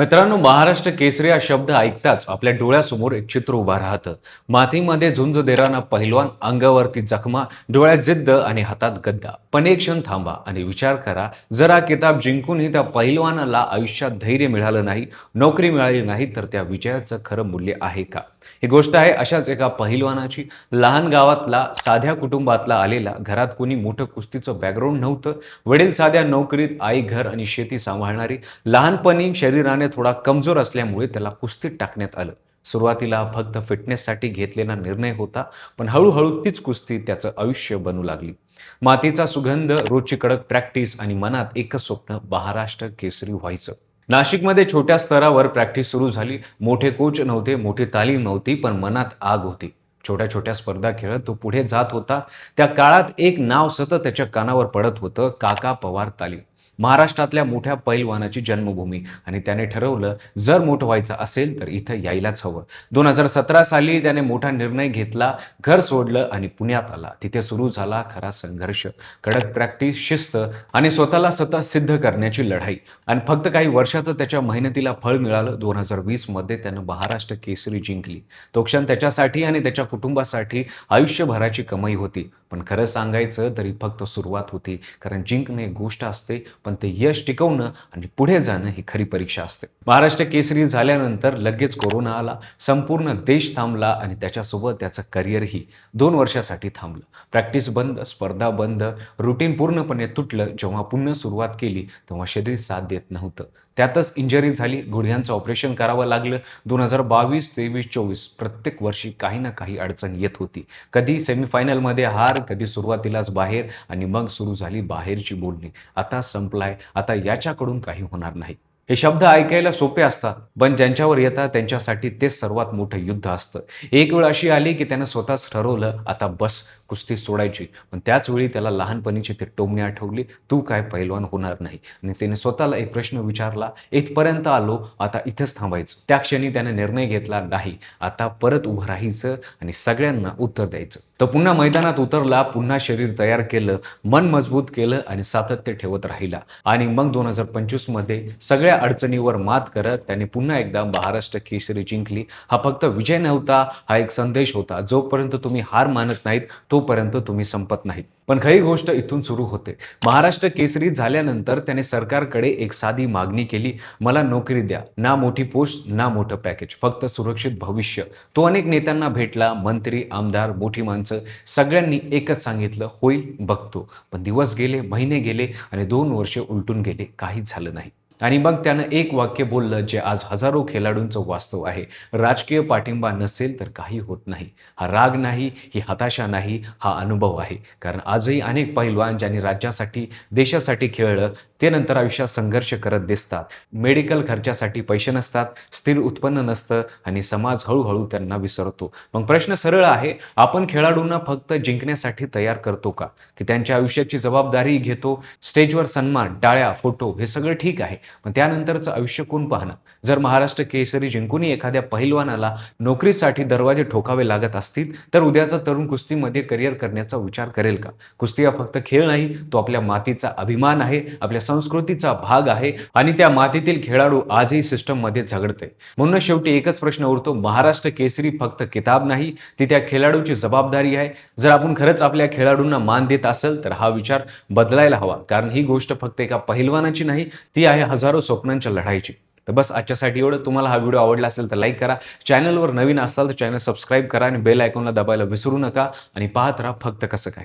मित्रांनो, महाराष्ट्र केसरी हा शब्द ऐकताच आपल्या डोळ्यासमोर एक चित्र उभं राहतं. मातीमध्ये झुंज देणारा पहिलवान, अंगावरती जखमा, डोळ्यात जिद्द आणि हातात गद्दा. पण एक क्षण थांबा आणि विचार करा, जर हा किताब जिंकूनही त्या पहिलवानाला आयुष्यात धैर्य मिळालं नाही, नोकरी मिळाली नाही, तर त्या विजयाचं खरं मूल्य आहे का? ही गोष्ट आहे अशाच एका पहिलवानाची. लहान गावातला, साध्या कुटुंबातला आलेला, घरात कोणी मोठं कुस्तीचं बॅकग्राऊंड नव्हतं. वडील साध्या नोकरीत, आई घर आणि शेती सांभाळणारी. लहानपणी शरीराने थोडा कमजोर असल्यामुळे त्याला कुस्तीत टाकण्यात आलं. सुरुवातीला फक्त फिटनेससाठी घेतलेला निर्णय होता, पण हळूहळू तीच कुस्ती त्याचं आयुष्य बनू लागली. मातीचा सुगंध, रोजची कडक प्रॅक्टिस आणि मनात एकच स्वप्न, महाराष्ट्र केसरी व्हायचं. नाशिकमध्ये छोट्या स्तरावर प्रॅक्टिस सुरू झाली. मोठे कोच नव्हते, मोठी तालीम नव्हती, पण मनात आग होती. छोट्या छोट्या स्पर्धा खेळत तो पुढे जात होता. त्या काळात एक नाव सतत त्याच्या कानावर पडत होतं, काका पवार तालीम. महाराष्ट्रातल्या मोठ्या पैलवानाची जन्मभूमी. आणि त्याने ठरवलं, जर मोठं व्हायचं असेल तर इथं यायलाच हवं. 2017 साली त्याने मोठा निर्णय घेतला. घर सोडलं आणि पुण्यात आला. तिथे सुरू झाला खरा संघर्ष. कडक प्रॅक्टिस, शिस्त आणि स्वतःला सतत सिद्ध करण्याची लढाई. आणि फक्त काही वर्षातच त्याच्या मेहनतीला फळ मिळालं. 2020 मध्ये त्यानं महाराष्ट्र केसरी जिंकली. तो क्षण त्याच्यासाठी आणि त्याच्या कुटुंबासाठी आयुष्यभराची कमाई होती. पण खरं सांगायचं तरी फक्त सुरुवात होती. कारण जिंकणे एक गोष्ट असते, पण ते यश टिकवणं आणि पुढे जाणं ही खरी परीक्षा असते. महाराष्ट्र केसरी झाल्यानंतर लगेच कोरोना आला. संपूर्ण देश थांबला आणि त्याच्यासोबत त्याचं करिअरही 2 वर्षासाठी थांबलं. प्रॅक्टिस बंद, स्पर्धा बंद, रुटीन पूर्णपणे तुटलं. जेव्हा पुन्हा सुरुवात केली तेव्हा शरीर साथ देत नव्हतं. त्यातच इंजरी झाली, गुडघ्यांचं ऑपरेशन करावं लागलं. 2022, 23, 24 प्रत्येक वर्षी काही ना काही अडचण येत होती. कधी सेमीफायनलमध्ये हार, कधी सुरुवातीलाच बाहेर आणि मग सुरू झाली बाहेरची बोलणी. आता संपलाय, आता याच्याकडून काही होणार नाही. हे शब्द ऐकायला सोपे असतात, पण ज्यांच्यावर येतात त्यांच्यासाठी तेच सर्वात मोठं युद्ध असतं. एक वेळ अशी आली की त्यानं स्वतःच ठरवलं, आता बस, कुस्ती सोडायची. पण त्याच वेळी त्याला लहानपणीची ते टोमणे आठवली, तू काय पैलवान होणार नाही. आणि त्याने स्वतःला एक प्रश्न विचारला, इथपर्यंत आलो, आता इथेच थांबायचं. त्या क्षणी त्याने निर्णय घेतला, नाही, आता परत उभं राहायचं आणि सगळ्यांना उत्तर द्यायचं. तो पुन्हा मैदानात उतरला, पुन्हा शरीर तयार केलं, मन मजबूत केलं आणि सातत्य ठेवत राहिला. आणि मग 2025 मध्ये सगळ्या अडचणीवर मात करत त्याने पुन्हा एकदा महाराष्ट्र केसरी जिंकली. हा फक्त विजय नव्हता, हा एक संदेश होता. जोपर्यंत तुम्ही हार मानत नाहीत, तोपर्यंत तुम्ही संपत नाहीत. पण खरी गोष्ट इथून सुरू होते. महाराष्ट्र केसरी झाल्यानंतर त्याने सरकारकडे एक साधी मागणी केली, मला नोकरी द्या. ना मोठी पोस्ट, ना मोठं पॅकेज, फक्त सुरक्षित भविष्य. तो अनेक नेत्यांना भेटला, मंत्री, आमदार, मोठी माणसं, सगळ्यांनी एकच सांगितलं, होईल, बघतो. पण दिवस गेले, महिने गेले आणि 2 वर्ष उलटून गेले, काहीच झालं नाही. आणि मग त्यानं एक वाक्य बोललं, जे आज हजारो खेळाडूंचं वास्तव आहे, राजकीय पाठिंबा नसेल तर काही होत नाही. हा राग नाही, ही हताशा नाही, हा अनुभव आहे. कारण आजही अनेक पैलवान ज्यांनी राज्यासाठी, देशासाठी खेळलं, ते नंतर आयुष्यात संघर्ष करत दिसतात. मेडिकल खर्चासाठी पैसे नसतात, स्थिर उत्पन्न नसतं आणि समाज हळूहळू त्यांना विसरतो. मग प्रश्न सरळ आहे, आपण खेळाडूंना फक्त जिंकण्यासाठी तयार करतो का? की त्यांच्या आयुष्याची जबाबदारी घेतो? स्टेजवर सन्मान, टाळ्या, फोटो हे सगळं ठीक आहे, पण त्यानंतरचं आयुष्य कोण पाहणार? जर महाराष्ट्र केसरी जिंकूनही एखाद्या पहिलवानाला नोकरीसाठी दरवाजे ठोकावे लागत असतील, तर उद्याचा तरुण कुस्तीमध्ये करिअर करण्याचा विचार करेल का? कुस्ती हा फक्त खेळ नाही, तो आपल्या मातीचा अभिमान आहे, आपल्या संस्कृतीचा भाग आहे आणि त्या मातीतील खेळाडू आजही सिस्टममध्ये झगडते. म्हणून शेवटी एकच प्रश्न उरतो, महाराष्ट्र केसरी फक्त किताब नाही, ती त्या खेळाडूची जबाबदारी आहे. जर आपण खरंच आपल्या खेळाडूंना मान देत असेल तर हा विचार बदलायला हवा. कारण ही गोष्ट फक्त एका पहिलवानाची नाही, ती आहे हजारो स्वप्नांच्या लढाईची. तर बस आजच्यासाठी एवढं. तुम्हाला हा व्हिडिओ आवडला असेल तर लाईक करा. चॅनलवर नवीन असाल तर चॅनल सबस्क्राईब करा आणि बेल आयकॉनला दाबायला विसरू नका. आणि पाहत राहा फक्त कसं काय.